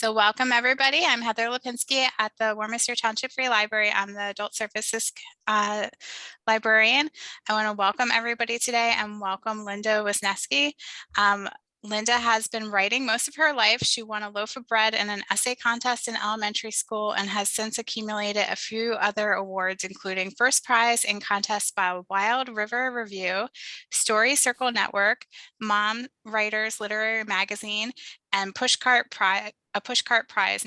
So welcome everybody. I'm Heather Lipinski at the Warminster Township Free Library. I'm the Adult Services librarian. I want to welcome everybody today and welcome Linda Wisniewski. Linda has been writing most of her life. She won a loaf of bread in an essay contest in elementary school and has since accumulated a few other awards, including first prize in contests by Wild River Review, Story Circle Network, Mom Writers Literary Magazine, and Pushcart Prize, a Pushcart Prize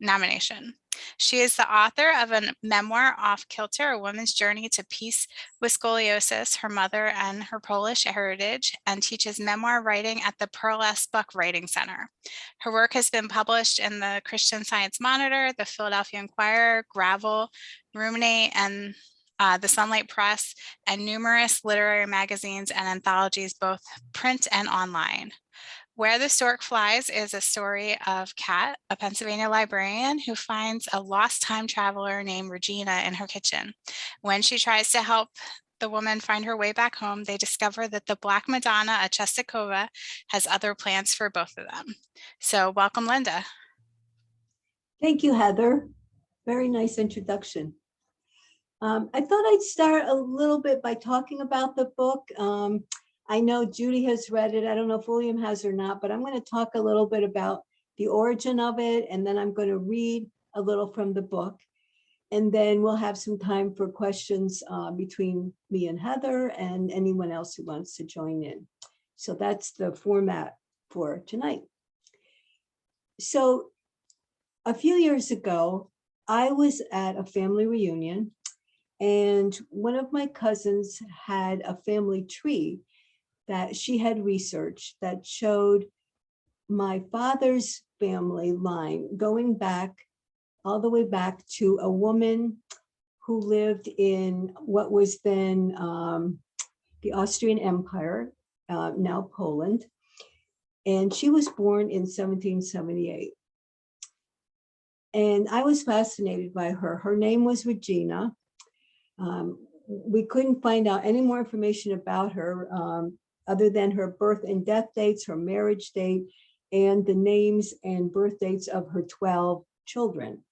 nomination. She is the author of a memoir, Off Kilter, A Woman's Journey to Peace with Scoliosis, Her Mother and Her Polish Heritage, and teaches memoir writing at the Pearl S. Buck Writing Center. Her work has been published in the Christian Science Monitor, the Philadelphia Inquirer, Gravel, Ruminate, and the Sunlight Press, and numerous literary magazines and anthologies, both print and online. Where the Stork Flies is a story of Kat, a Pennsylvania librarian who finds a lost time traveler named Regina in her kitchen. When she tries to help the woman find her way back home, they discover that the Black Madonna at Czestochowa has other plans for both of them. So welcome, Linda. Thank you, Heather. Very nice introduction. I thought I'd start a little bit by talking about the book. I know Judy has read it. I don't know if William has or not, but I'm going to talk a little bit about the origin of it, and then I'm going to read a little from the book. And then we'll have some time for questions between me and Heather and anyone else who wants to join in. So that's the format for tonight. So a few years ago, I was at a family reunion, and one of my cousins had a family tree that she had researched that showed my father's family line going back all the way back to a woman who lived in what was then the Austrian Empire, now Poland. And she was born in 1778. And I was fascinated by her. Her name was Regina. We couldn't find out any more information about her other than her birth and death dates, her marriage date, and the names and birth dates of her 12 children.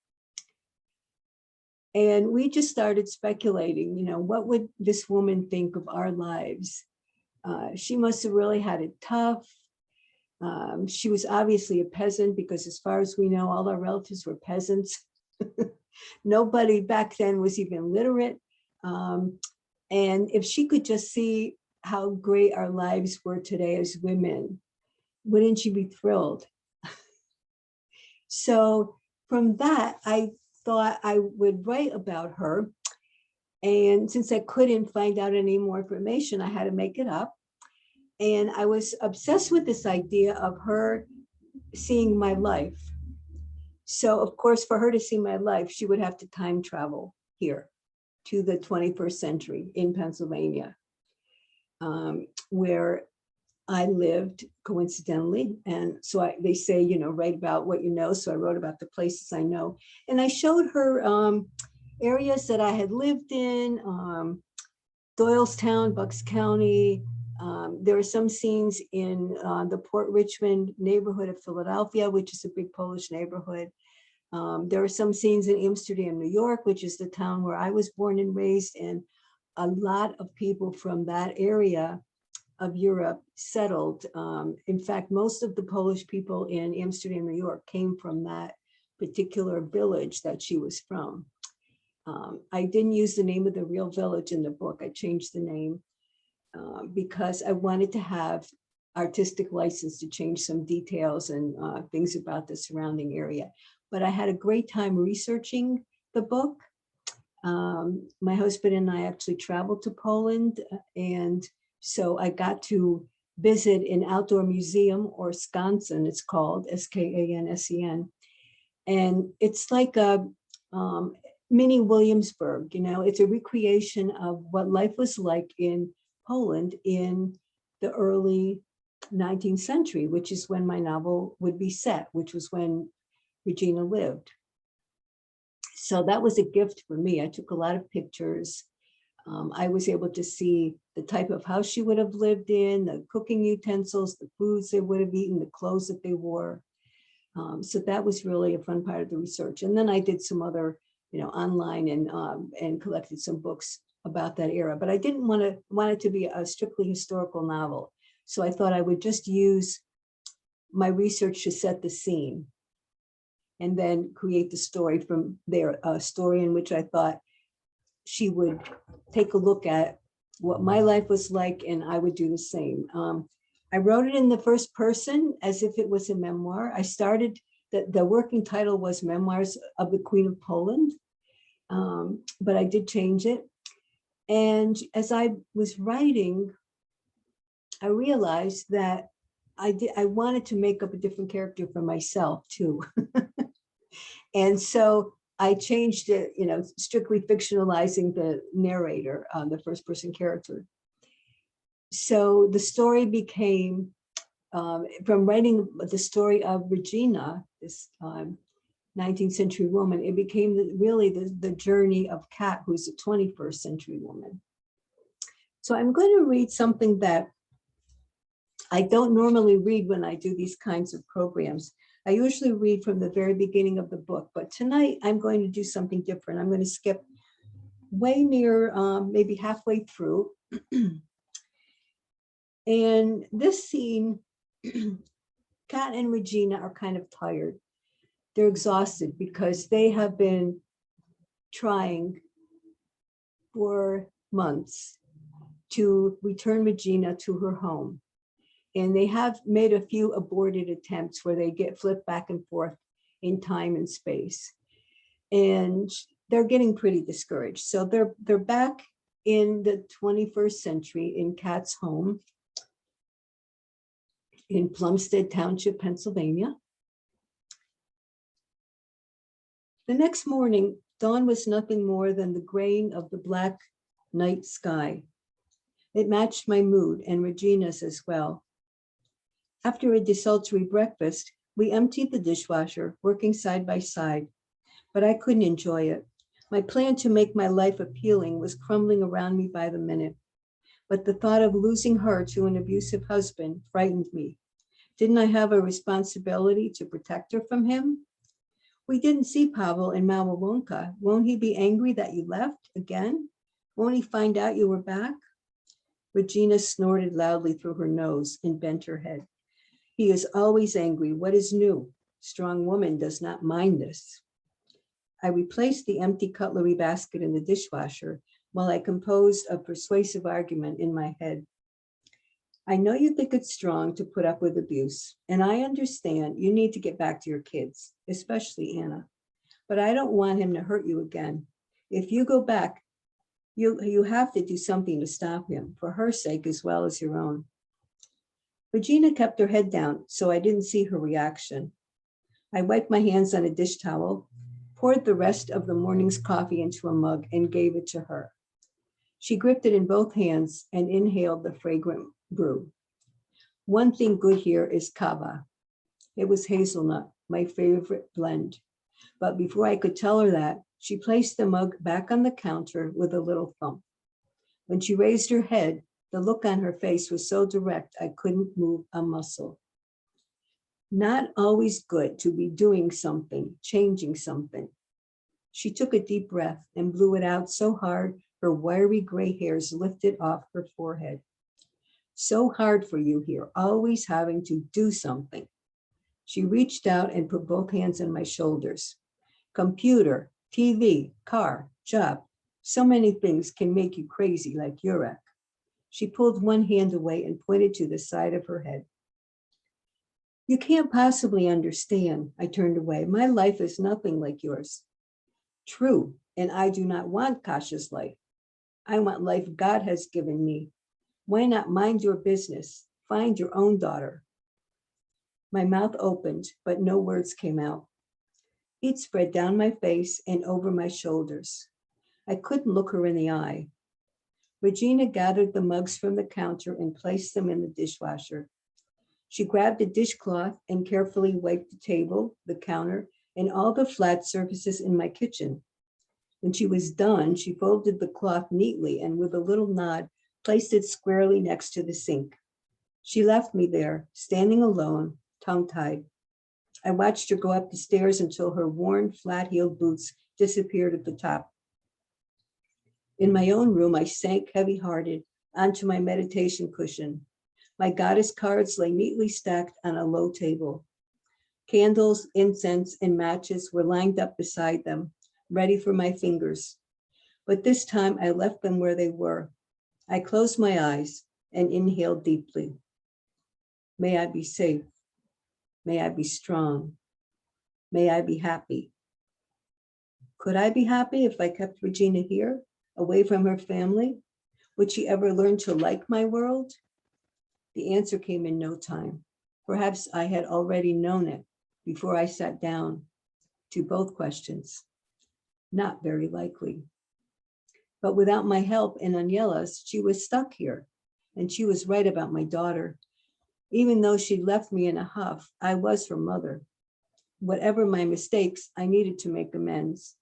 And we just started speculating, what would this woman think of our lives? She must have really had it tough. She was obviously a peasant because as far as we know, all our relatives were peasants. Nobody back then was even literate. And if she could just see how great our lives were today as women, wouldn't she be thrilled? So from that, I thought I would write about her. And since I couldn't find out any more information, I had to make it up. And I was obsessed with this idea of her seeing my life. So of course, for her to see my life, she would have to time travel here to the 21st century in Pennsylvania, where I lived coincidentally. And so they say, write about what you know. So I wrote about the places I know. And I showed her areas that I had lived in, Doylestown, Bucks County. There are some scenes in the Port Richmond neighborhood of Philadelphia, which is a big Polish neighborhood. There are some scenes in Amsterdam, New York, which is the town where I was born and raised, and a lot of people from that area of Europe settled. In fact, most of the Polish people in Amsterdam, New York came from that particular village that she was from. I didn't use the name of the real village in the book. I changed the name because I wanted to have artistic license to change some details and things about the surrounding area. But I had a great time researching the book. My husband and I actually traveled to Poland, and so I got to visit an outdoor museum, or skansen, it's called, S-K-A-N-S-E-N. And it's like a mini Williamsburg, it's a recreation of what life was like in Poland in the early 19th century, which is when my novel would be set, which was when Regina lived. So that was a gift for me. I took a lot of pictures. I was able to see the type of house she would have lived in, the cooking utensils, the foods they would have eaten, the clothes that they wore. So that was really a fun part of the research. And then I did some other, online and collected some books about that era. But I didn't want it to be a strictly historical novel. So I thought I would just use my research to set the scene and then create the story from there, a story in which I thought she would take a look at what my life was like, and I would do the same. I wrote it in the first person as if it was a memoir. I started, the working title was Memoirs of the Queen of Poland, but I did change it. And as I was writing, I realized that I wanted to make up a different character for myself too. And so I changed it, strictly fictionalizing the narrator, the first person character. So the story became, from writing the story of Regina, this 19th century woman, it became really the journey of Kat, who's a 21st century woman. So I'm going to read something that I don't normally read when I do these kinds of programs. I usually read from the very beginning of the book, but tonight I'm going to do something different. I'm going to skip way near, maybe halfway through. And this scene, Kat and Regina are kind of tired. They're exhausted because they have been trying for months to return Regina to her home. And they have made a few aborted attempts where they get flipped back and forth in time and space. And they're getting pretty discouraged. So they're back in the 21st century in Kat's home in Plumstead Township, Pennsylvania. The next morning, dawn was nothing more than the graying of the black night sky. It matched my mood and Regina's as well. After a desultory breakfast, we emptied the dishwasher, working side by side, but I couldn't enjoy it. My plan to make my life appealing was crumbling around me by the minute, but the thought of losing her to an abusive husband frightened me. Didn't I have a responsibility to protect her from him? We didn't see Pavel in Maławonka. Won't he be angry that you left again? Won't he find out you were back? Regina snorted loudly through her nose and bent her head. He is always angry. What is new? Strong woman does not mind this. I replaced the empty cutlery basket in the dishwasher while I composed a persuasive argument in my head. I know you think it's strong to put up with abuse, and I understand you need to get back to your kids, especially Anna, but I don't want him to hurt you again. If you go back, you have to do something to stop him, for her sake as well as your own. Regina kept her head down, so I didn't see her reaction. I wiped my hands on a dish towel, poured the rest of the morning's coffee into a mug, and gave it to her. She gripped it in both hands and inhaled the fragrant brew. One thing good here is kava. It was hazelnut, my favorite blend. But before I could tell her that, she placed the mug back on the counter with a little thump. When she raised her head, the look on her face was so direct I couldn't move a muscle. Not always good to be doing something, changing something. She took a deep breath and blew it out so hard her wiry gray hairs lifted off her forehead. So hard for you here, always having to do something. She reached out and put both hands on my shoulders. Computer, TV, car, job, so many things can make you crazy like Urek. She pulled one hand away and pointed to the side of her head. You can't possibly understand. I turned away. My life is nothing like yours. True, and I do not want Kasha's life. I want life God has given me. Why not mind your business? Find your own daughter. My mouth opened, but no words came out. Heat spread down my face and over my shoulders. I couldn't look her in the eye. Regina gathered the mugs from the counter and placed them in the dishwasher. She grabbed a dishcloth and carefully wiped the table, the counter, and all the flat surfaces in my kitchen. When she was done, she folded the cloth neatly and with a little nod, placed it squarely next to the sink. She left me there, standing alone, tongue-tied. I watched her go up the stairs until her worn, flat-heeled boots disappeared at the top. In my own room, I sank heavy-hearted onto my meditation cushion. My goddess cards lay neatly stacked on a low table. Candles, incense, and matches were lined up beside them, ready for my fingers. But this time I left them where they were. I closed my eyes and inhaled deeply. May I be safe. May I be strong. May I be happy. Could I be happy if I kept Regina here, away from her family? Would she ever learn to like my world? The answer came in no time. Perhaps I had already known it before I sat down to both questions. Not very likely. But without my help and Aniela's, she was stuck here. And she was right about my daughter. Even though she left me in a huff, I was her mother. Whatever my mistakes, I needed to make amends.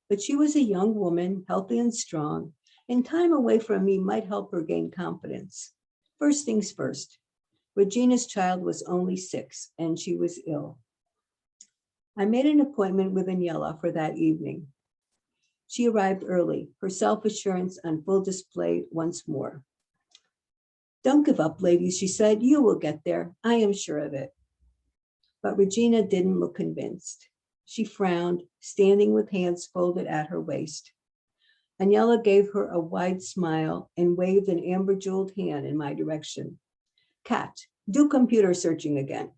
But she was a young woman, healthy and strong, and time away from me might help her gain confidence. First things first, Regina's child was only 6 and she was ill. I made an appointment with Aniela for that evening. She arrived early, her self-assurance on full display once more. Don't give up, ladies, she said. You will get there. I am sure of it. But Regina didn't look convinced. She frowned, standing with hands folded at her waist. Aniela gave her a wide smile and waved an amber-jeweled hand in my direction. Kat, do computer searching again.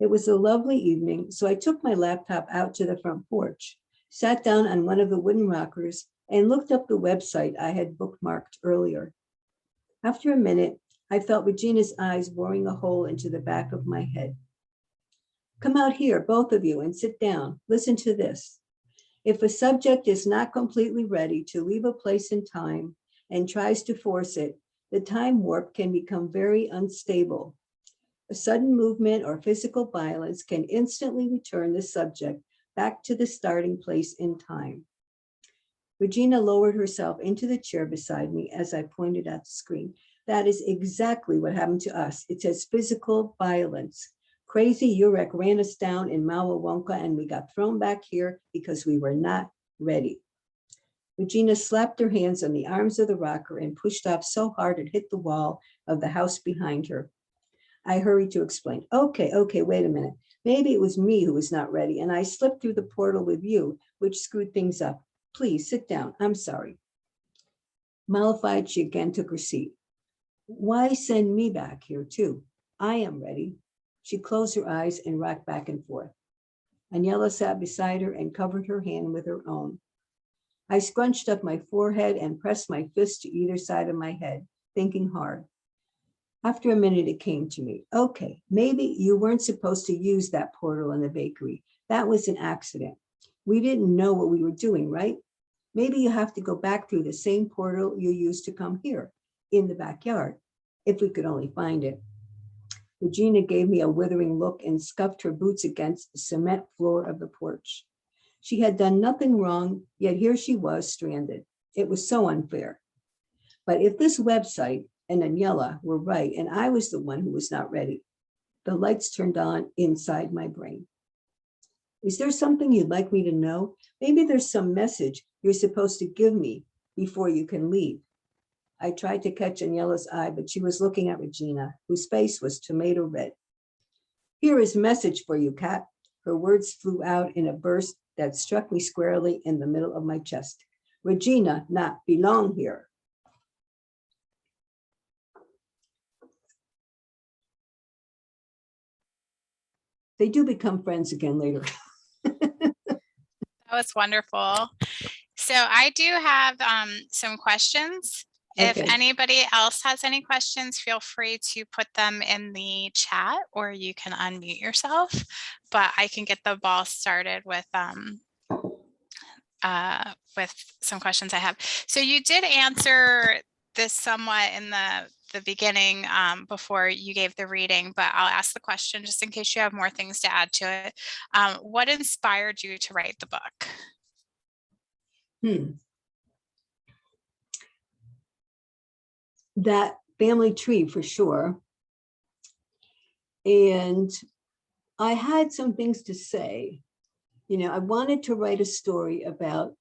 It was a lovely evening, so I took my laptop out to the front porch, sat down on one of the wooden rockers, and looked up the website I had bookmarked earlier. After a minute, I felt Regina's eyes boring a hole into the back of my head. Come out here, both of you, and sit down. Listen to this. If a subject is not completely ready to leave a place and time and tries to force it, the time warp can become very unstable. A sudden movement or physical violence can instantly return the subject back to the starting place in time. Regina lowered herself into the chair beside me as I pointed at the screen. That is exactly what happened to us. It says physical violence. Crazy Urek ran us down in Mawawonka and we got thrown back here because we were not ready. Regina slapped her hands on the arms of the rocker and pushed off so hard it hit the wall of the house behind her. I hurried to explain. Okay, wait a minute. Maybe it was me who was not ready and I slipped through the portal with you, which screwed things up. Please sit down. I'm sorry. Mollified, she again took her seat. Why send me back here too? I am ready. She closed her eyes and rocked back and forth. Aniela sat beside her and covered her hand with her own. I scrunched up my forehead and pressed my fist to either side of my head, thinking hard. After a minute, it came to me. Okay, maybe you weren't supposed to use that portal in the bakery. That was an accident. We didn't know what we were doing, right? Maybe you have to go back through the same portal you used to come here, in the backyard, if we could only find it. Regina gave me a withering look and scuffed her boots against the cement floor of the porch. She had done nothing wrong, yet here she was stranded. It was so unfair. But if this website and Aniela were right, and I was the one who was not ready, the lights turned on inside my brain. Is there something you'd like me to know? Maybe there's some message you're supposed to give me before you can leave. I tried to catch Aniela's eye, but she was looking at Regina, whose face was tomato red. Here is a message for you, Kat. Her words flew out in a burst that struck me squarely in the middle of my chest. Regina not belong here. They do become friends again later. That was wonderful. So I do have some questions. If Okay. anybody else has any questions, feel free to put them in the chat or you can unmute yourself, but I can get the ball started with some questions I have. So you did answer this somewhat in the beginning before you gave the reading, but I'll ask the question just in case you have more things to add to it. What inspired you to write the book? That family tree for sure. And I had some things to say. You know, I wanted to write a story about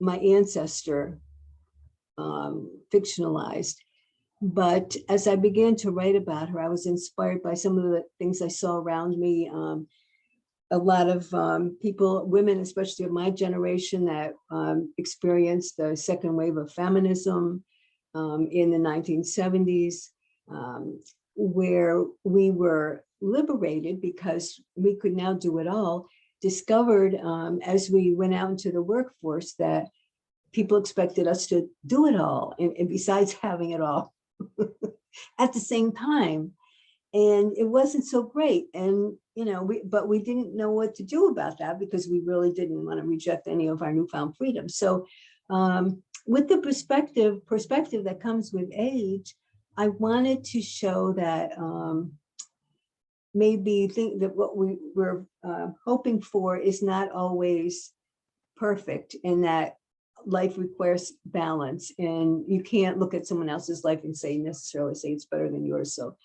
my ancestor, fictionalized. But as I began to write about her, I was inspired by some of the things I saw around me. A lot of people, women, especially of my generation, that experienced the second wave of feminism in the 1970s, where we were liberated because we could now do it all, discovered as we went out into the workforce that people expected us to do it all, and besides having it all at the same time. And it wasn't so great. And, you know, but we didn't know what to do about that because we really didn't want to reject any of our newfound freedom. So with the perspective that comes with age, I wanted to show that maybe think that what we were hoping for is not always perfect, and that life requires balance, and you can't look at someone else's life and necessarily say it's better than yours. So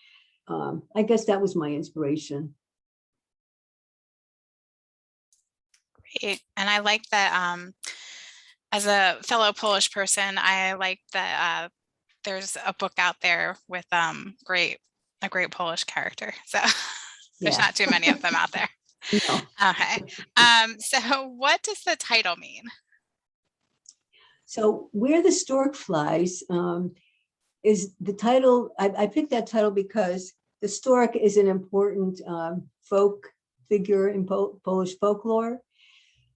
I guess that was my inspiration. Great. And I like that as a fellow Polish person, I like that there's a book out there with a great Polish character. So there's not too many of them out there. No. Okay. So what does the title mean? So Where the Stork Flies is the title. I picked that title because the stork is an important folk figure in Polish folklore,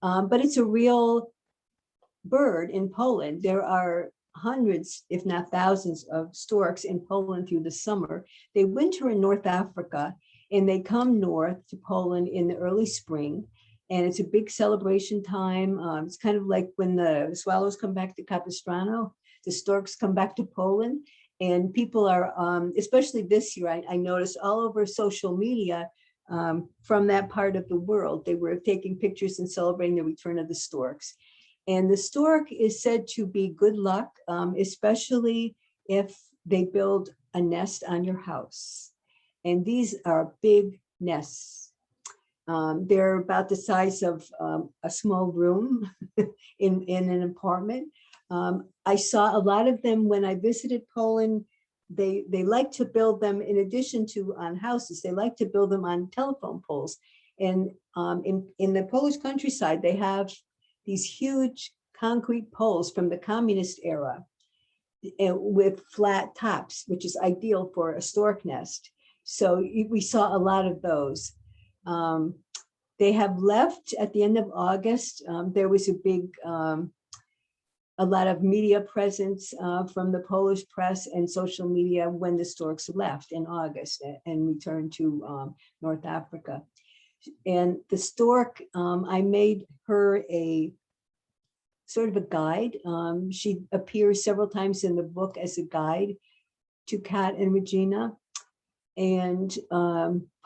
but it's a real bird in Poland. There are hundreds, if not thousands, of storks in Poland through the summer. They winter in North Africa, and they come north to Poland in the early spring. And it's a big celebration time. It's kind of like when the swallows come back to Capistrano, the storks come back to Poland. And people are, especially this year, I noticed all over social media from that part of the world, they were taking pictures and celebrating the return of the storks. And the stork is said to be good luck, especially if they build a nest on your house. And these are big nests. They're about the size of a small room in an apartment. I saw a lot of them when I visited Poland. They like to build them in addition to on houses. They like to build them on telephone poles. And in the Polish countryside, they have these huge concrete poles from the communist era with flat tops, which is ideal for a stork nest. So we saw a lot of those. They have left at the end of August. There was a lot of media presence from the Polish press and social media when the storks left in August and returned to North Africa. And the stork, I made her a sort of a guide. She appears several times in the book as a guide to Kat and Regina. And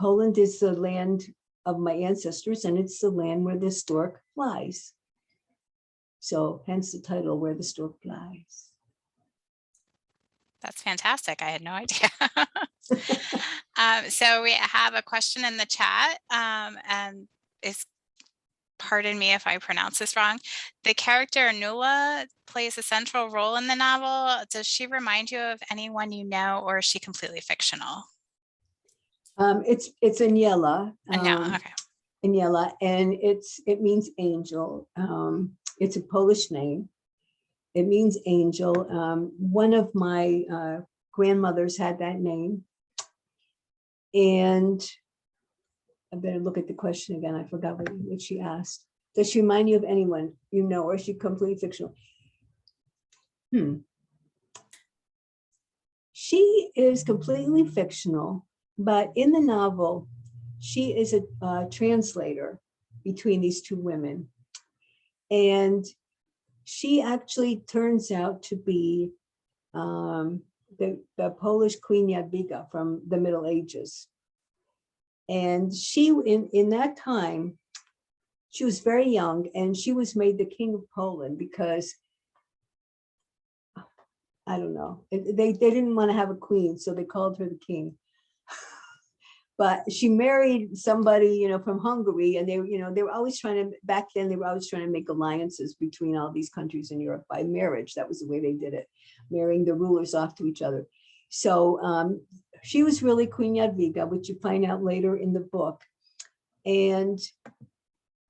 Poland is the land of my ancestors, and it's the land where the stork flies. So hence the title, Where the Stork Flies. That's fantastic. I had no idea. So we have a question in the chat, and it's, pardon me if I pronounce this wrong. The character Nula plays a central role in the novel. Does she remind you of anyone you know, or is she completely fictional? It's Aniela. No, okay. Aniela, and it means angel. It's a Polish name. It means angel. One of my grandmothers had that name. And I better look at the question again. I forgot what she asked. Does she remind you of anyone you know, or is she completely fictional? She is completely fictional, but in the novel, she is a translator between these two women. And she actually turns out to be the Polish Queen Jadwiga from the Middle Ages. And she, in that time, she was very young, and she was made the King of Poland because, I don't know, they didn't want to have a queen, so they called her the king. But she married somebody, you know, from Hungary, and they, you know, they were always trying to, back then, they were always trying to make alliances between all these countries in Europe by marriage. That was the way they did it, marrying the rulers off to each other. So she was really Queen Jadwiga, which you find out later in the book. And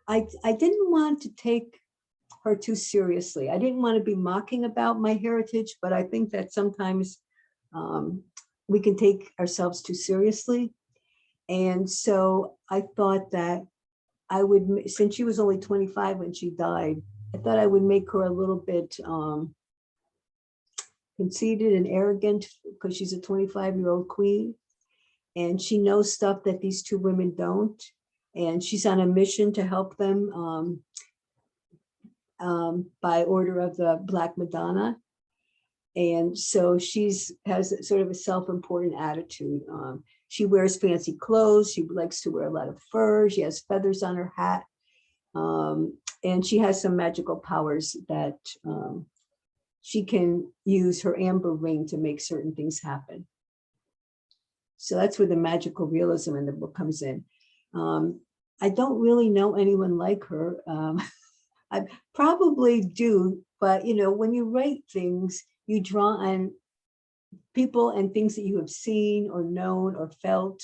I didn't want to take her too seriously. I didn't want to be mocking about my heritage, but I think that sometimes we can take ourselves too seriously. And so I thought that I would, since she was only 25 when she died, I thought I would make her a little bit conceited and arrogant, because she's a 25-year-old queen. And she knows stuff that these two women don't. And she's on a mission to help them by order of the Black Madonna. And so she's has sort of a self-important attitude. She wears fancy clothes. She likes to wear a lot of fur. She has feathers on her hat. And she has some magical powers that she can use her amber ring to make certain things happen. So that's where the magical realism in the book comes in. I don't really know anyone like her. I probably do, but you know, when you write things, you draw on people and things that you have seen or known or felt.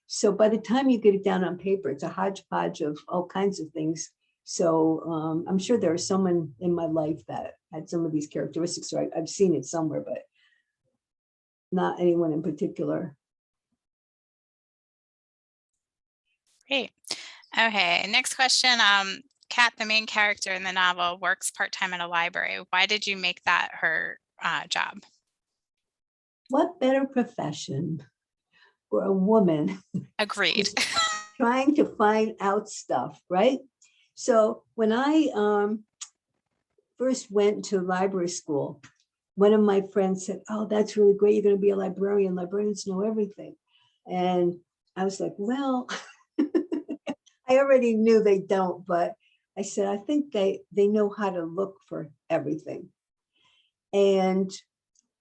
So by the time you get it down on paper, it's a hodgepodge of all kinds of things. So I'm sure there is someone in my life that had some of these characteristics, or I've seen it somewhere, but not anyone in particular. Great. Okay, next question. Kat, the main character in the novel, works part-time in a library. Why did you make that her job? What better profession for a woman? Agreed. Trying to find out stuff, right? So when I first went to library school, one of my friends said, "Oh, that's really great. You're going to be a librarian. Librarians know everything." And I was like, well, I already knew they don't, but I said, I think they know how to look for everything. And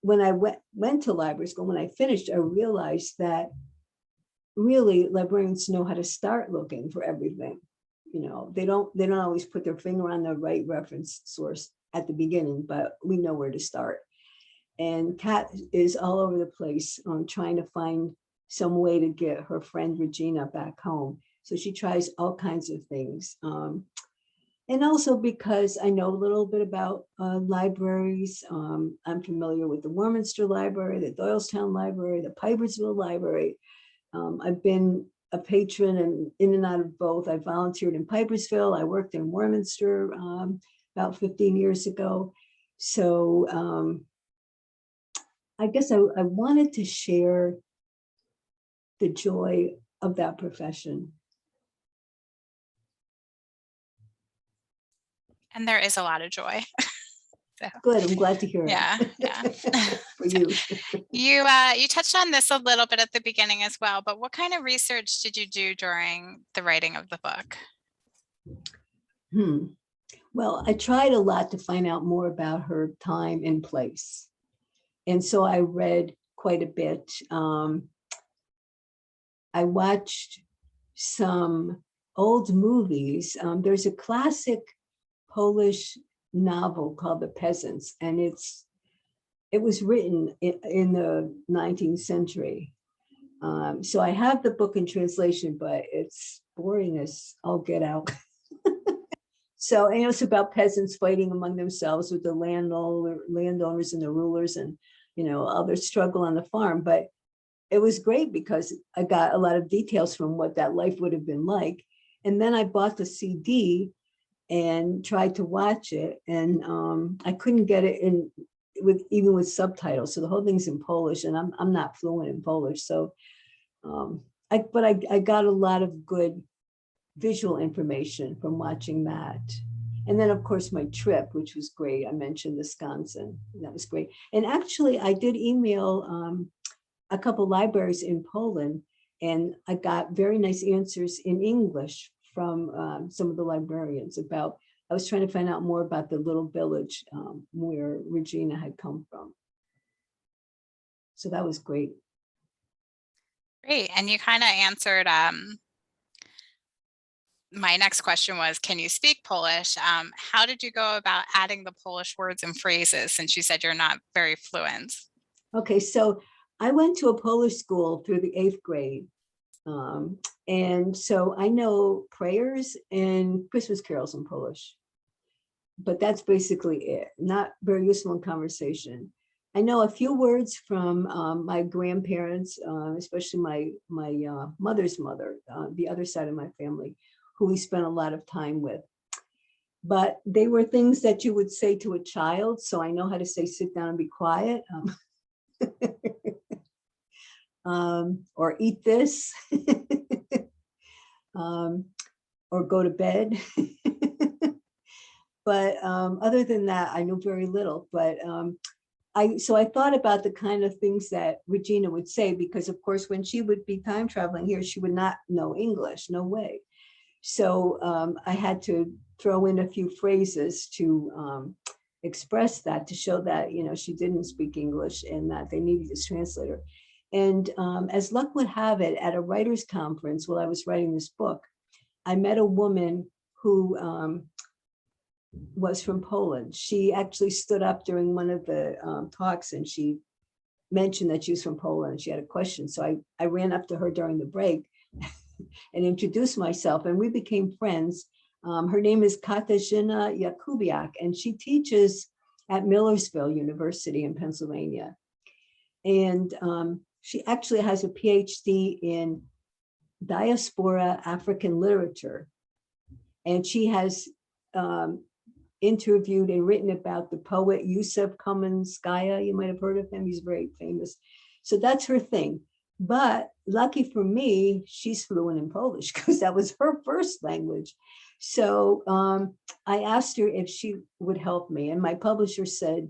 when I went to library school, when I finished, I realized that really librarians know how to start looking for everything. You know, they don't always put their finger on the right reference source at the beginning, but we know where to start. And Kat is all over the place trying to find some way to get her friend Regina back home. So she tries all kinds of things. And also because I know a little bit about libraries. I'm familiar with the Warminster Library, the Doylestown Library, the Pipersville Library. I've been a patron and in and out of both. I volunteered in Pipersville. I worked in Warminster about 15 years ago. So I guess I wanted to share the joy of that profession. And there is a lot of joy. So, good, I'm glad to hear it. Yeah. For you. You touched on this a little bit at the beginning as well, but what kind of research did you do during the writing of the book? Well, I tried a lot to find out more about her time and place. And so I read quite a bit. I watched some old movies. There's a classic Polish novel called The Peasants, and it was written in the 19th century. So I have the book in translation, but it's boring as all get out. So, and it's about peasants fighting among themselves with the landowners and the rulers, and you know, all their struggle on the farm. But it was great because I got a lot of details from what that life would have been like. And then I bought the CD and tried to watch it, and I couldn't get it in even with subtitles. So the whole thing's in Polish, and I'm not fluent in Polish. So, I got a lot of good visual information from watching that. And then of course my trip, which was great. I mentioned Wisconsin, that was great. And actually I did email a couple libraries in Poland, and I got very nice answers in English from some of the librarians about, I was trying to find out more about the little village where Regina had come from. So that was great. Great. And you kind of answered my next question was, can you speak Polish? How did you go about adding the Polish words and phrases since you said you're not very fluent? Okay, so I went to a Polish school through the 8th grade. And so I know prayers and Christmas carols in Polish, but that's basically it. Not very useful in conversation. I know a few words from my grandparents, especially my mother's mother, the other side of my family, who we spent a lot of time with. But they were things that you would say to a child. So I know how to say, sit down and be quiet. Or eat this, or go to bed. But other than that, I knew very little. But so I thought about the kind of things that Regina would say, because of course, when she would be time traveling here, she would not know English, no way. So I had to throw in a few phrases to express that, to show that, she didn't speak English and that they needed this translator. And as luck would have it, at a writer's conference while I was writing this book, I met a woman who was from Poland. She actually stood up during one of the talks and she mentioned that she was from Poland. She had a question. So I ran up to her during the break and introduced myself, and we became friends. Her name is Katarzyna Jakubiak, and she teaches at Millersville University in Pennsylvania. And she actually has a PhD in diaspora African literature. And she has interviewed and written about the poet Yusuf Komenskaya. You might have heard of him. He's very famous. So that's her thing. But lucky for me, she's fluent in Polish because that was her first language. So I asked her if she would help me. And my publisher said,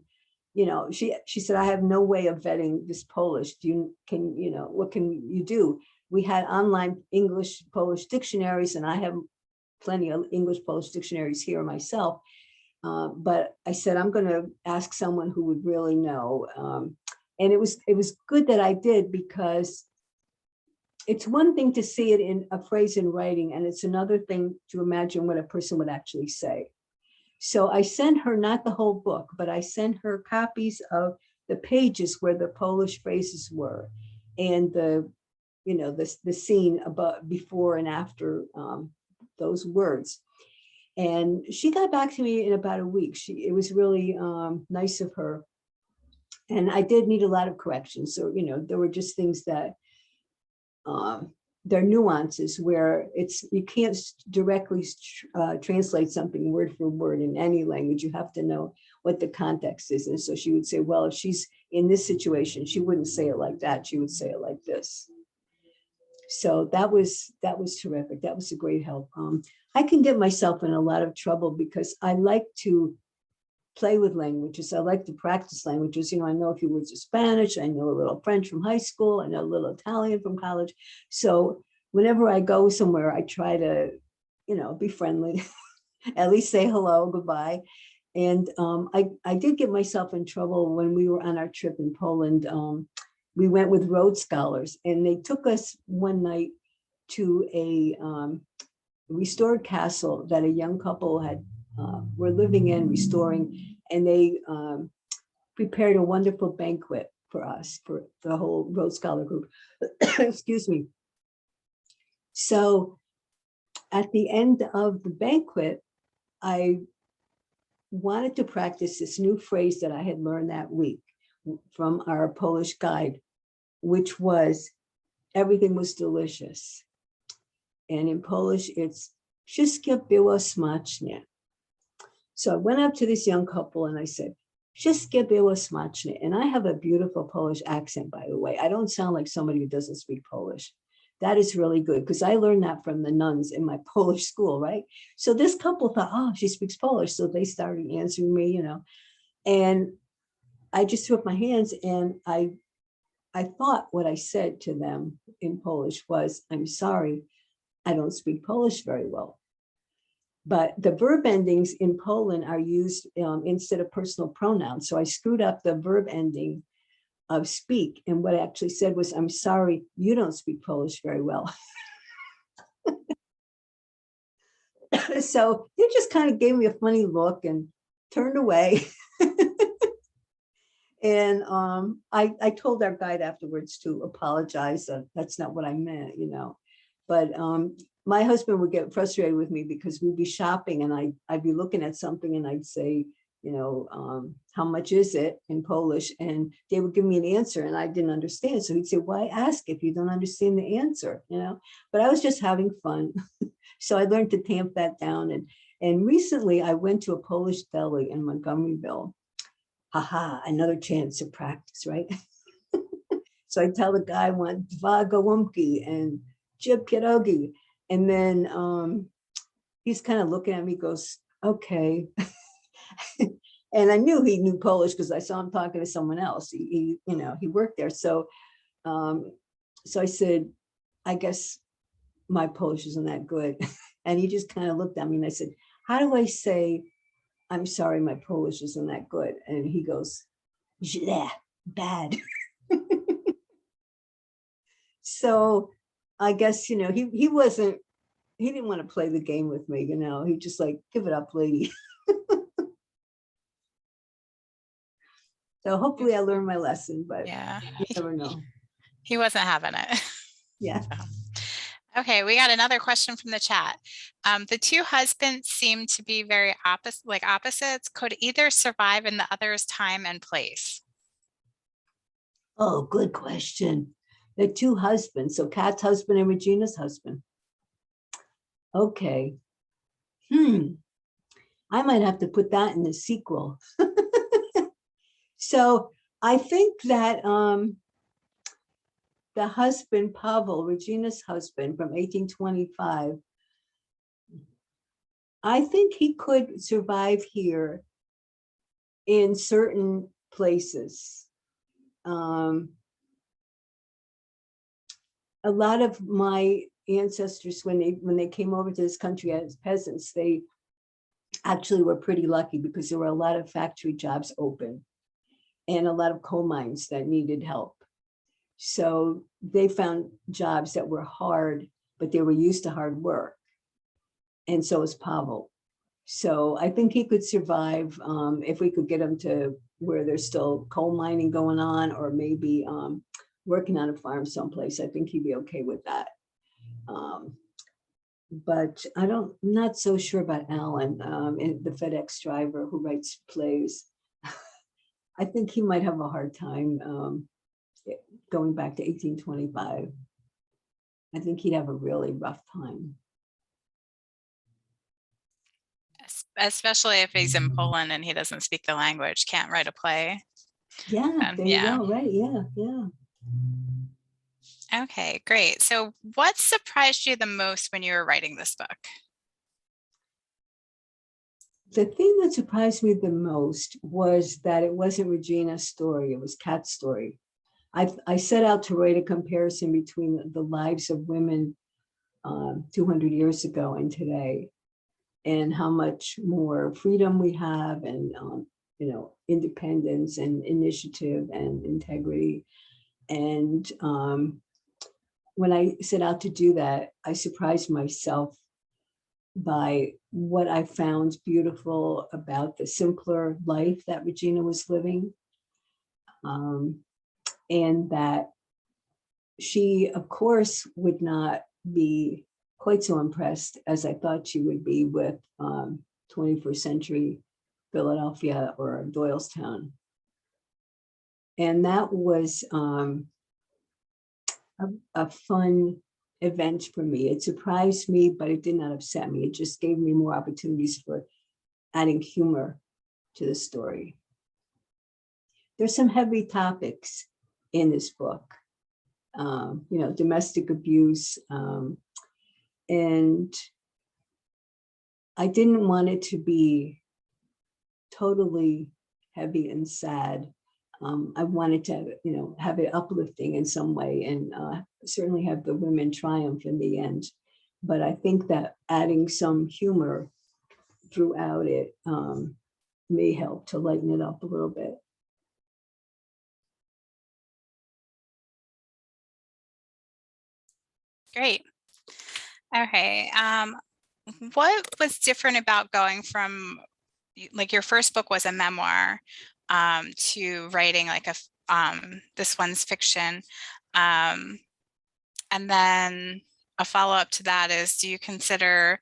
she said, I have no way of vetting this Polish. What can you do? We had online English Polish dictionaries, and I have plenty of English Polish dictionaries here myself. But I said, I'm going to ask someone who would really know. And it was good that I did, because it's one thing to see it in a phrase in writing, and it's another thing to imagine what a person would actually say. So I sent her not the whole book, but I sent her copies of the pages where the Polish phrases were, and the scene above, before and after those words. And she got back to me in about a week. It was really nice of her. And I did need a lot of corrections. So, there were just things that there are nuances where you can't directly translate something word for word in any language. You have to know what the context is. And so she would say, well, if she's in this situation, she wouldn't say it like that. She would say it like this. So that was terrific. That was a great help. I can get myself in a lot of trouble because I like to play with languages. I like to practice languages. I know a few words of Spanish. I know a little French from high school. I know a little Italian from college. So whenever I go somewhere, I try to, be friendly, at least say hello, goodbye. And I did get myself in trouble when we were on our trip in Poland. We went with Rhodes Scholars, and they took us one night to a restored castle that a young couple were living in, restoring, and they prepared a wonderful banquet for us, for the whole Rhodes Scholar group. Excuse me. So at the end of the banquet, I wanted to practice this new phrase that I had learned that week from our Polish guide, which was, everything was delicious. And in Polish, it's wszystkie było smacznie. So I went up to this young couple and I said, wszystkie było smacznie. And I have a beautiful Polish accent, by the way. I don't sound like somebody who doesn't speak Polish. That is really good, because I learned that from the nuns in my Polish school, right? So this couple thought, oh, she speaks Polish. So they started answering me, and I just threw up my hands, and I thought what I said to them in Polish was, I'm sorry, I don't speak Polish very well. But the verb endings in Poland are used instead of personal pronouns. So I screwed up the verb ending of speak. And what I actually said was, I'm sorry, you don't speak Polish very well. So they just kind of gave me a funny look and turned away. And I told our guide afterwards to apologize. That's not what I meant, you know. But my husband would get frustrated with me because we'd be shopping and I'd be looking at something and I'd say, you know, how much is it in Polish? And they would give me an answer and I didn't understand. So he'd say, why ask if you don't understand the answer, you know? But I was just having fun. So I learned to tamp that down. And recently I went to a Polish deli in Montgomeryville. Haha, another chance to practice, right? So I tell the guy I want dwa gołąbki and jib pierogi. And then he's kind of looking at me, goes, okay. And I knew he knew Polish because I saw him talking to someone else. He you know, he worked there. So so I said, I guess my Polish isn't that good. And he just kind of looked at me and I said, how do I say, I'm sorry, my Polish isn't that good? And he goes, źle, bad. So I guess, you know, he didn't want to play the game with me, you know, he just like, give it up, lady. So hopefully I learned my lesson, but Yeah, you never know. he wasn't having it. Yeah. So. Okay, we got another question from the chat. The two husbands seem to be very opposites. Could either survive in the other's time and place? Oh, good question. The two husbands, so Kat's husband and Regina's husband. Okay. I might have to put that in the sequel. So I think that the husband, Pavel, Regina's husband from 1825, I think he could survive here in certain places. A lot of my ancestors, when they came over to this country as peasants, they actually were pretty lucky because there were a lot of factory jobs open and a lot of coal mines that needed help. So they found jobs that were hard, but they were used to hard work. And so is Pavel. So I think he could survive if we could get him to where there's still coal mining going on, or maybe working on a farm someplace. I think he'd be okay with that. But I'm not so sure about Alan, and the FedEx driver who writes plays. I think he might have a hard time going back to 1825. I think he'd have a really rough time. Especially if he's in Poland and he doesn't speak the language, can't write a play. Yeah, there you go, right, yeah. Okay, great. So what surprised you the most when you were writing this book? The thing that surprised me the most was that it wasn't Regina's story, it was Kat's story. I set out to write a comparison between the lives of women 200 years ago and today, and how much more freedom we have, and you know, independence and initiative and integrity. And when I set out to do that, I surprised myself by what I found beautiful about the simpler life that Regina was living. And that she, of course, would not be quite so impressed as I thought she would be with 21st century Philadelphia or Doylestown. And that was a fun event for me. It surprised me, but it did not upset me. It just gave me more opportunities for adding humor to the story. There's some heavy topics in this book, you know, domestic abuse, and I didn't want it to be totally heavy and sad. I wanted to, you know, have it uplifting in some way, and certainly have the women triumph in the end. But I think that adding some humor throughout it may help to lighten it up a little bit. Great. Okay. What was different about going from like your first book was a memoir to writing like this one's fiction, um, and then a follow-up to that is, do you consider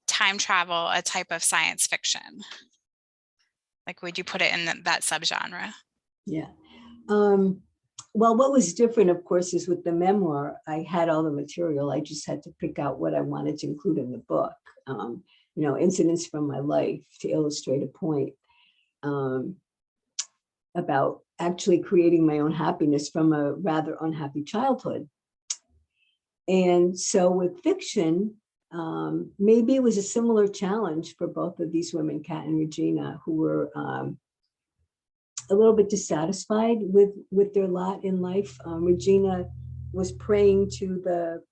time travel a type of science fiction? Like, would you put it in that subgenre? Yeah. Um, well, what was different, of course, is with the memoir, I had all the material. I just had to pick out what I wanted to include in the book. Um, Incidents from my life to illustrate a point um, about actually creating my own happiness from a rather unhappy childhood. And so with fiction, maybe it was a similar challenge for both of these women, Kat and Regina, who were a little bit dissatisfied with their lot in life. Regina was praying to the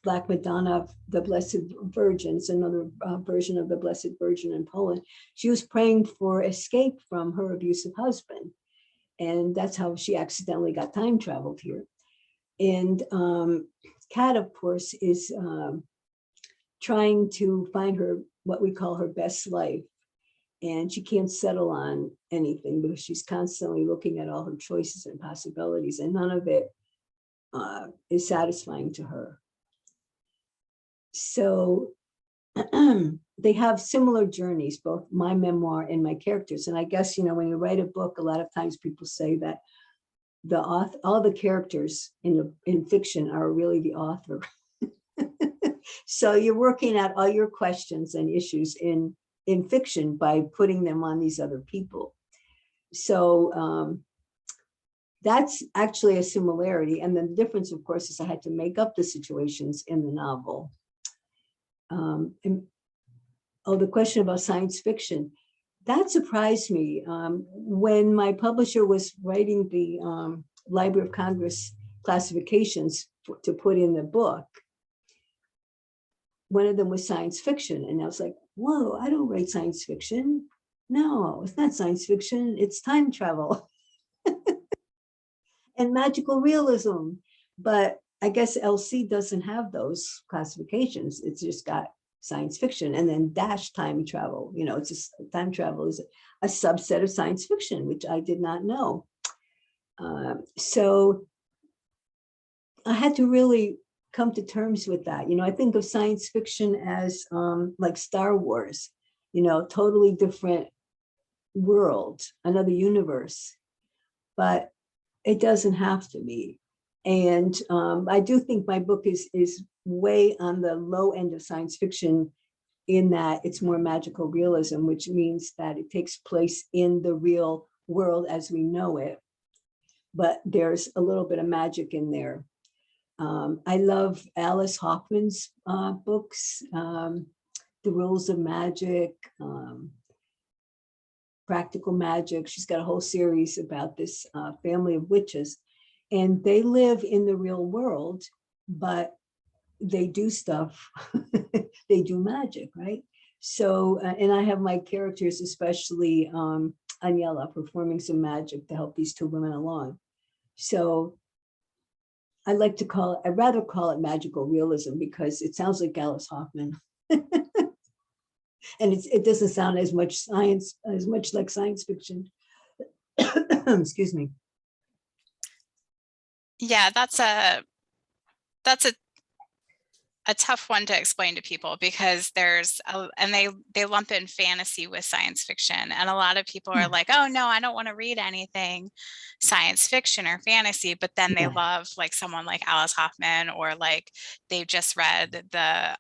Black Madonna of the Blessed Virgin, it's another version of the Blessed Virgin in Poland. She was praying for escape from her abusive husband. And that's how she accidentally got time traveled here. And Kat, of course, is trying to find her, what we call her best life. And she can't settle on anything because she's constantly looking at all her choices and possibilities, and none of it is satisfying to her. So they have similar journeys, both my memoir and my characters. And I guess, when you write a book, a lot of times people say that the author, all the characters in fiction are really the author. So you're working out all your questions and issues in fiction by putting them on these other people. So that's actually a similarity. And then the difference, of course, is I had to make up the situations in the novel. The question about science fiction, that surprised me. When my publisher was writing the Library of Congress classifications to put in the book, one of them was science fiction. And I was like, whoa, I don't write science fiction. No, it's not science fiction, it's time travel and magical realism. But I guess LC doesn't have those classifications. It's just got science fiction and then dash time travel. It's just time travel is a subset of science fiction, which I did not know. So I had to really come to terms with that. I think of science fiction as like Star Wars, totally different world, another universe, but it doesn't have to be. And I do think my book is way on the low end of science fiction in that it's more magical realism, which means that it takes place in the real world as we know it, but there's a little bit of magic in there. I love Alice Hoffman's books, The Rules of Magic, Practical Magic. She's got a whole series about this family of witches, and they live in the real world, but they do stuff. They do magic, right? So, and I have my characters, especially Aniela, performing some magic to help these two women along. So I'd rather call it magical realism because it sounds like Alice Hoffman. And it doesn't sound as much like science fiction. Excuse me. Yeah, that's a tough one to explain to people because and they lump in fantasy with science fiction, and a lot of people are like, oh no, I don't want to read anything science fiction or fantasy, but then they love like someone like Alice Hoffman, or like they've just read the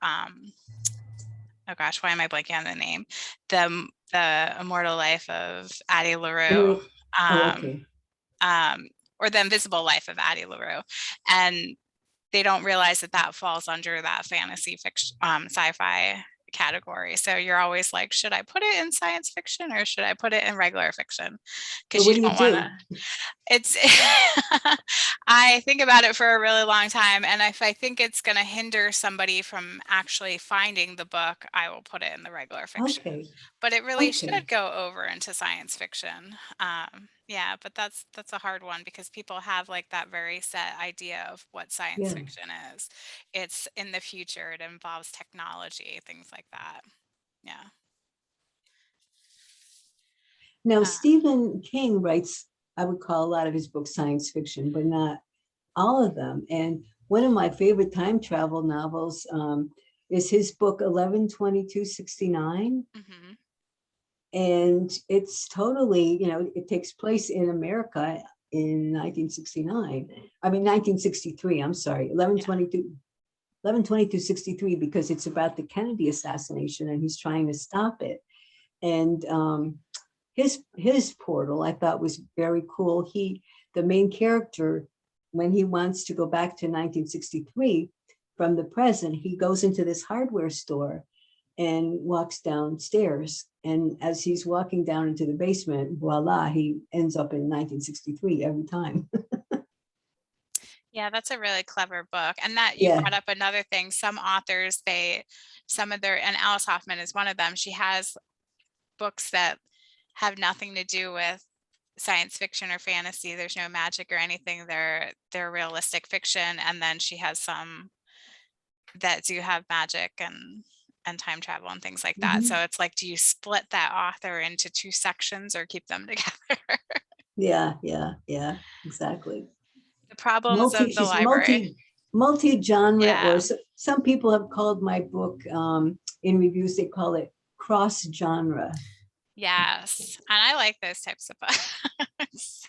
oh gosh, why am I blanking on the name, the Immortal Life of Addie LaRue, Okay. or The Invisible Life of Addie LaRue, and they don't realize that falls under that fantasy fiction, sci-fi category. So you're always like, should I put it in science fiction or should I put it in regular fiction? Because So you what do you don't want to. do? It's. I think about it for a really long time, and if I think it's going to hinder somebody from actually finding the book, I will put it in the regular fiction. Okay. But it really Okay. should go over into science fiction. Yeah, but that's a hard one because people have like that very set idea of what science Yeah. fiction is. It's in the future, it involves technology, things like that. Yeah. Now, Uh, Stephen King writes, I would call a lot of his books science fiction, but not all of them. And one of my favorite time travel novels is his book 11/22/69. mhm. And it's totally, it takes place in America in 1969. I mean, 1963, I'm sorry, Yeah. 11/22/63, because it's about the Kennedy assassination and he's trying to stop it. And his portal I thought was very cool. The main character, when he wants to go back to 1963 from the present, he goes into this hardware store and walks downstairs. And as he's walking down into the basement, voila, he ends up in 1963 every time. Yeah, that's a really clever book. And that you Yeah. brought up another thing. Some authors, some of their, and Alice Hoffman is one of them. She has books that have nothing to do with science fiction or fantasy. There's no magic or anything. They're realistic fiction. And then she has some that do have magic and time travel and things like that. So Mhm. it's like, do you split that author into two sections or keep them together? Yeah, yeah, yeah, exactly. The problems of the She's library. multi-genre, or Yeah. some people have called my book, in reviews, they call it cross genre. Yes. And I like those types of books.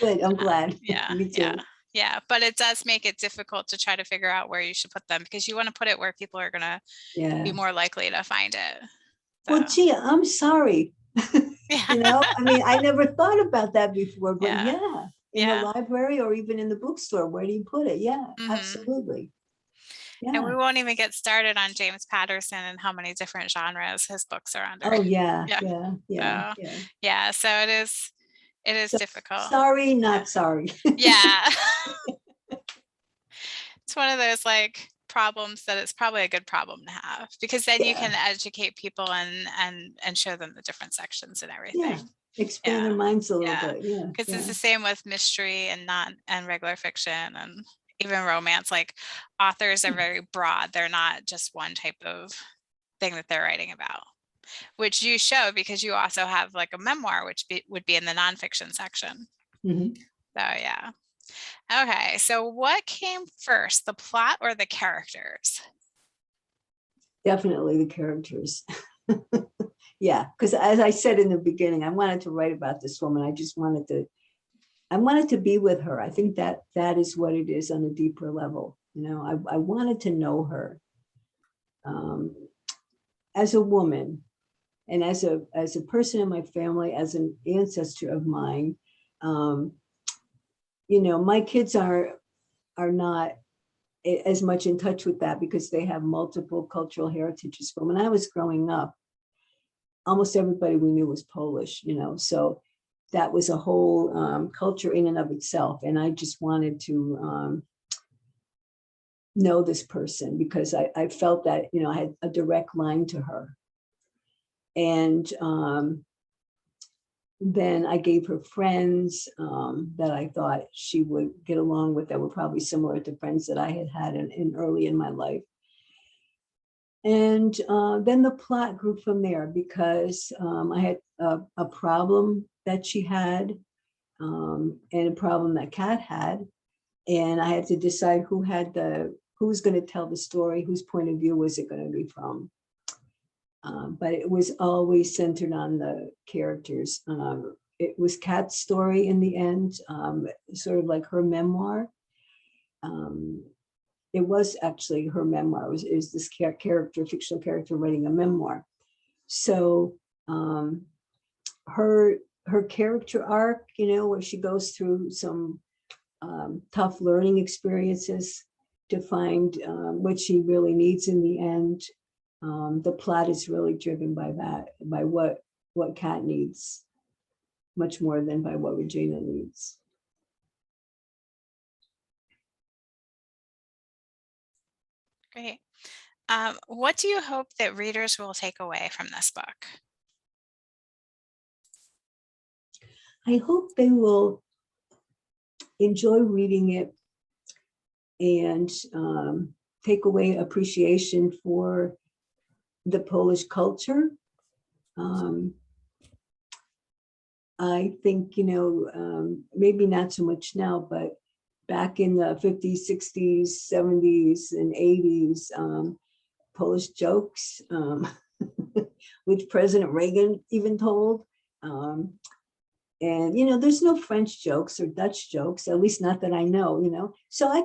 Good, I'm glad. Yeah, Me yeah, too. yeah. But it does make it difficult to try to figure out where you should put them because you want to put it where people are going to be Yeah. more likely to find it. So, Well, gee, I'm sorry. yeah, I mean, I never thought about that before, but yeah, yeah, in the yeah. library or even in the bookstore, where do you put it? Yeah, Hmm. absolutely. And Yeah. we won't even get started on James Patterson and how many different genres his books are under. Oh, yeah, Yeah. yeah, yeah, So, yeah. yeah. So it is So difficult. sorry, Yeah. not sorry. Yeah. It's one of those like problems that it's probably a good problem to have because then you Yeah, can educate people and show them the different sections and yeah. everything. Expand their Yeah. minds a little Yeah. bit. Yeah, Because it's yeah. the same with mystery and not and regular fiction and even romance. Like authors are very broad. They're not just one type of thing that they're writing about, which you show because you also have like a memoir, which would be in the nonfiction section. Mhm. So yeah. Okay. So what came first, the plot or the characters? Definitely the characters. Yeah, because as I said in the beginning, I wanted to write about this woman. I wanted to be with her. I think that is what it is on a deeper level. I wanted to know her, um, as a woman, and as a person in my family, as an ancestor of mine. Um, my kids are not as much in touch with that because they have multiple cultural heritages. But when I was growing up, almost everybody we knew was Polish, so that was a whole culture in and of itself. And I just wanted to know this person because I felt that, I had a direct line to her. And then I gave her friends that I thought she would get along with, that were probably similar to friends that I had had in early in my life. And then the plot grew from there because I had a problem that she had, and a problem that Kat had. And I had to decide who was going to tell the story, whose point of view was it going to be from. But it was always centered on the characters. It was Kat's story in the end, sort of like her memoir. Um, it was actually her memoir. Is this fictional character writing a memoir? So her character arc, where she goes through some tough learning experiences to find what she really needs in the end. The plot is really driven by that, by what Kat needs, much more than by what Regina needs. Great. What do you hope that readers will take away from this book? I hope they will enjoy reading it and take away appreciation for the Polish culture. I think, maybe not so much now, but back in the 50s, 60s, 70s, and 80s, Polish jokes, which President Reagan even told. And, there's no French jokes or Dutch jokes, at least not that I know. So I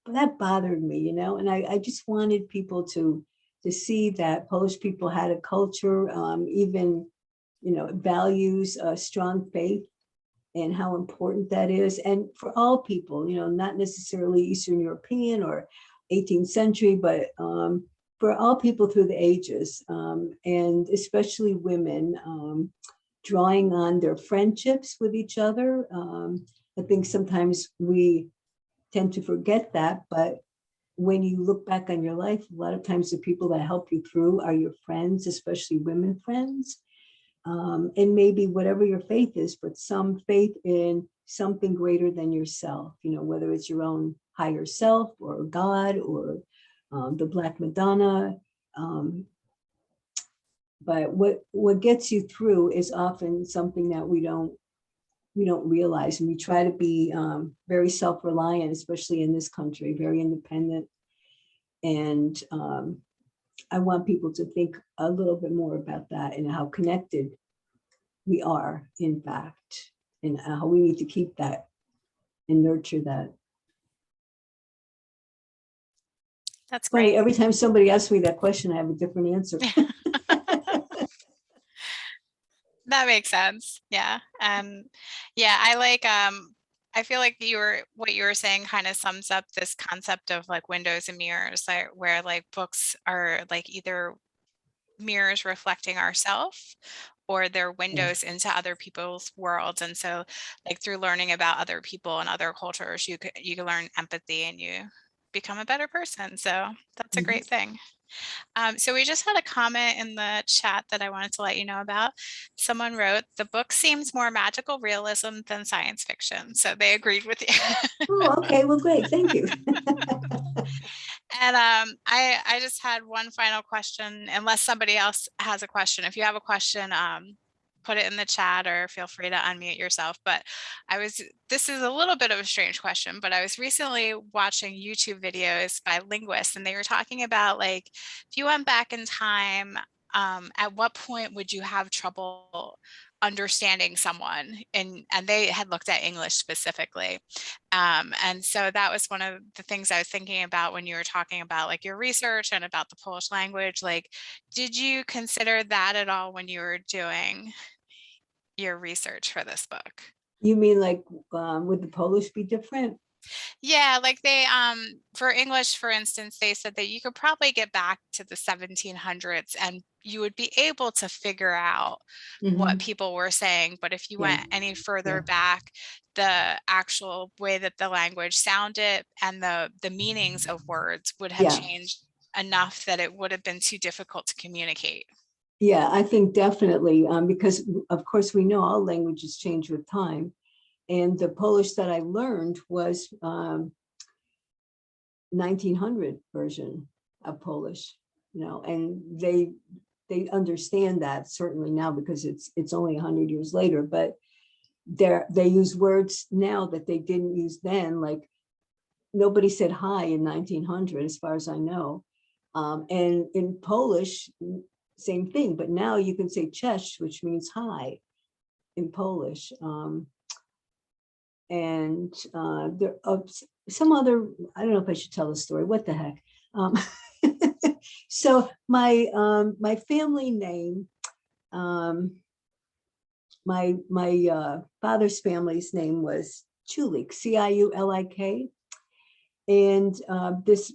that bothered me, and I just wanted people to see that Polish people had a culture, even, values, strong faith, and how important that is. And for all people, not necessarily Eastern European or 18th century, but for all people through the ages, and especially women, drawing on their friendships with each other. I think sometimes we tend to forget that, but when you look back on your life, a lot of times the people that help you through are your friends, especially women friends. And maybe whatever your faith is, but some faith in something greater than yourself, whether it's your own higher self or God or the Black Madonna. But what gets you through is often something that we don't realize, and we try to be very self-reliant, especially in this country, very independent. And I want people to think a little bit more about that and how connected we are, in fact, and how we need to keep that and nurture that. That's Funny, great. every time somebody asks me that question, I have a different answer. That makes sense. Yeah. And yeah, I feel like what you were saying kind of sums up this concept of like windows and mirrors, like where like books are like either mirrors reflecting ourselves or they're windows into other people's worlds. And so like through learning about other people and other cultures, you can learn empathy and you become a better person. So that's a great thing. So we just had a comment in the chat that I wanted to let you know about. Someone wrote, the book seems more magical realism than science fiction. So they agreed with you. Oh, okay. Well, great. Thank you. And I just had one final question, unless somebody else has a question. If you have a question, put it in the chat or feel free to unmute yourself. But this is a little bit of a strange question, but I was recently watching YouTube videos by linguists, and they were talking about like, if you went back in time, at what point would you have trouble understanding someone? And they had looked at English specifically. And so that was one of the things I was thinking about when you were talking about like your research and about the Polish language. Like, did you consider that at all when you were doing your research for this book? You mean like, would the Polish be different? Yeah, like they for English, for instance, they said that you could probably get back to the 1700s and you would be able to figure out what people were saying. But if you Yeah. went any further back, the actual way that the language sounded and the meanings of words would have Yeah. changed enough that it would have been too difficult to communicate. Yeah, I think definitely, because of course we know all languages change with time. And the Polish that I learned was 1900 version of Polish, and they understand that certainly now because it's only 100 years later, but they use words now that they didn't use then. Like nobody said hi in 1900, as far as I know. And in Polish, same thing, but now you can say cześć, which means hi in Polish. And there are some other, I don't know if I should tell the story, what the heck. So my family name, my father's family's name was Chulik, Ciulik. And this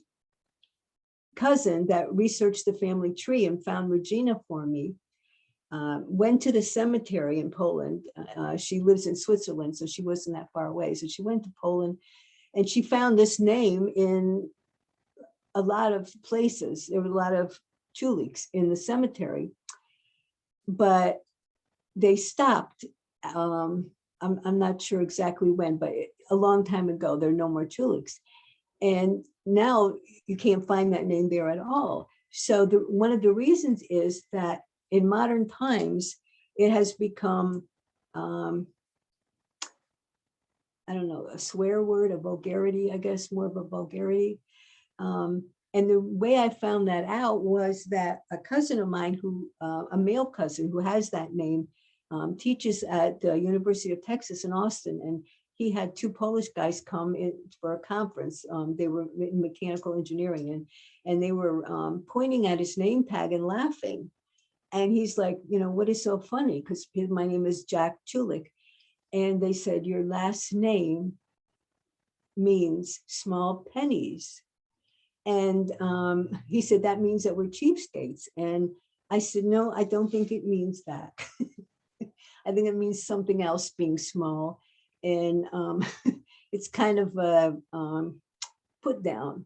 cousin that researched the family tree and found Regina for me went to the cemetery in Poland. She lives in Switzerland, so she wasn't that far away. So she went to Poland and she found this name in a lot of places. There were a lot of Chuliks in the cemetery, but they stopped I'm not sure exactly when, but a long time ago, there are no more Tuliks. And now you can't find that name there at all. So one of the reasons is that in modern times, it has become, I don't know, a swear word, a vulgarity, I guess, more of a vulgarity. And the way I found that out was that a cousin of mine who, a male cousin who has that name, teaches at the University of Texas in Austin. And he had two Polish guys come in for a conference. They were in mechanical engineering, and they were pointing at his name tag and laughing. And he's like, what is so funny? Because my name is Jack Chulik. And they said, your last name means small pennies. And he said, that means that we're cheapskates. And I said, no, I don't think it means that. I think it means something else, being small. And it's kind of a put down,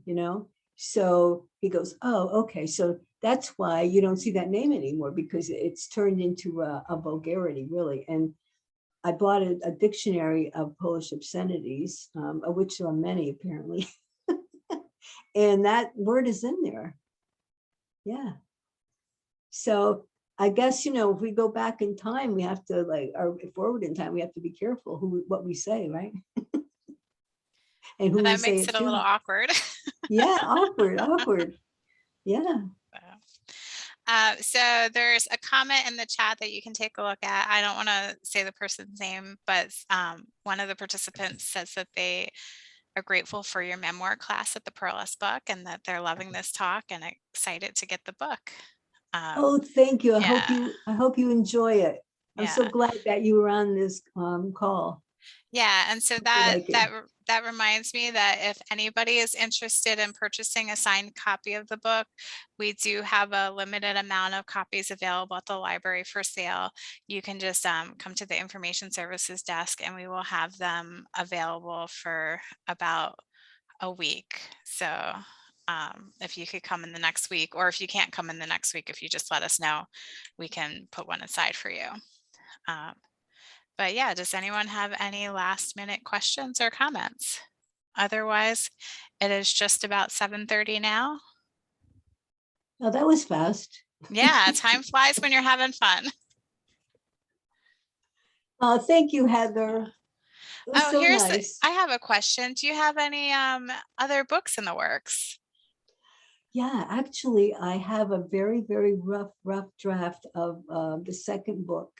So he goes, oh, okay. So that's why you don't see that name anymore, because it's turned into a vulgarity, really. And I bought a dictionary of Polish obscenities, of which there are many, apparently. And that word is in there. Yeah. So I guess, if we go back in time, we have to or forward in time, we have to be careful what we say, right? And who we That say makes it it a little to. awkward. Yeah, awkward. Yeah. So there's a comment in the chat that you can take a look at. I don't want to say the person's name, but one of the participants says that they are grateful for your memoir class at the Pearl S book, and that they're loving this talk and excited to get the book. Oh, thank you. Yeah. I hope you enjoy it. I'm so Yeah. glad that you were on this call. Yeah, and so Hope you that like it. that reminds me that if anybody is interested in purchasing a signed copy of the book, we do have a limited amount of copies available at the library for sale. You can just come to the information services desk, and we will have them available for about a week. So if you could come in the next week, or if you can't come in the next week, if you just let us know, we can put one aside for you. But yeah, does anyone have any last minute questions or comments? Otherwise, it is just about 7:30 now. Oh, that was fast. Yeah, time flies when you're having fun. Thank you, Heather. It was so nice. I have a question. Do you have any other books in the works? Yeah, actually, I have a very, very rough draft of the second book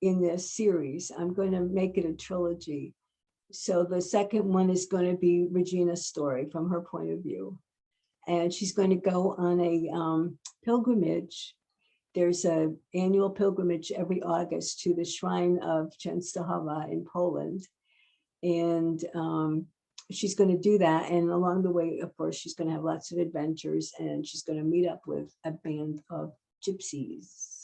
in this series. I'm going to make it a trilogy. So the second one is going to be Regina's story from her point of view. And she's going to go on a pilgrimage. There's an annual pilgrimage every August to the shrine of Częstochowa in Poland. And she's going to do that. And along the way, of course, she's going to have lots of adventures, and she's going to meet up with a band of gypsies.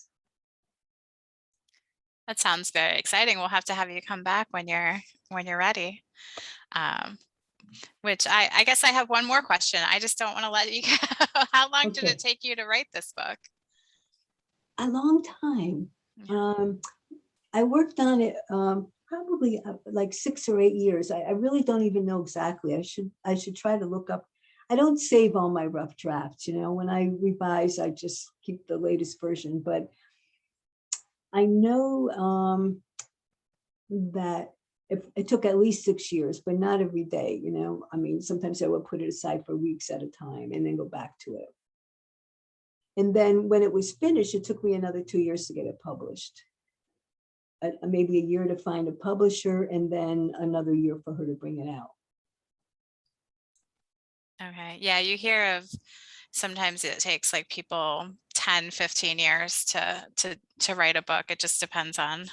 That sounds very exciting. We'll have to have you come back when you're ready. Which I guess I have one more question. I just don't want to let you go. How long did it take you to write this book? A long time. I worked on it probably like 6 or 8 years. I really don't even know exactly. I should try to look up. I don't save all my rough drafts. When I revise, I just keep the latest version. But I know that if it took at least 6 years, but not every day. I mean, sometimes I would put it aside for weeks at a time and then go back to it. And then when it was finished, it took me another 2 years to get it published. Maybe a year to find a publisher, and then another year for her to bring it out. Okay. Yeah, you hear of sometimes it takes like people 10, 15 years to write a book. It just depends on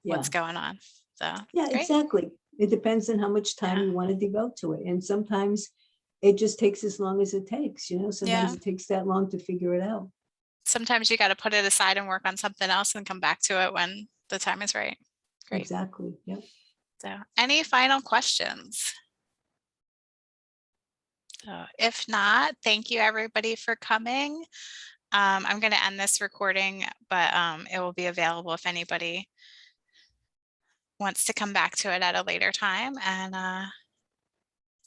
what's going on. So yeah, great. exactly. It depends on how much time you want to devote to it. And sometimes it just takes as long as it takes, sometimes it takes that long to figure it out. Sometimes you got to put it aside and work on something else and come back to it when the time is right. Great. Exactly. Yep. So any final questions? So if not, thank you everybody for coming. I'm going to end this recording, but it will be available if anybody wants to come back to it at a later time. And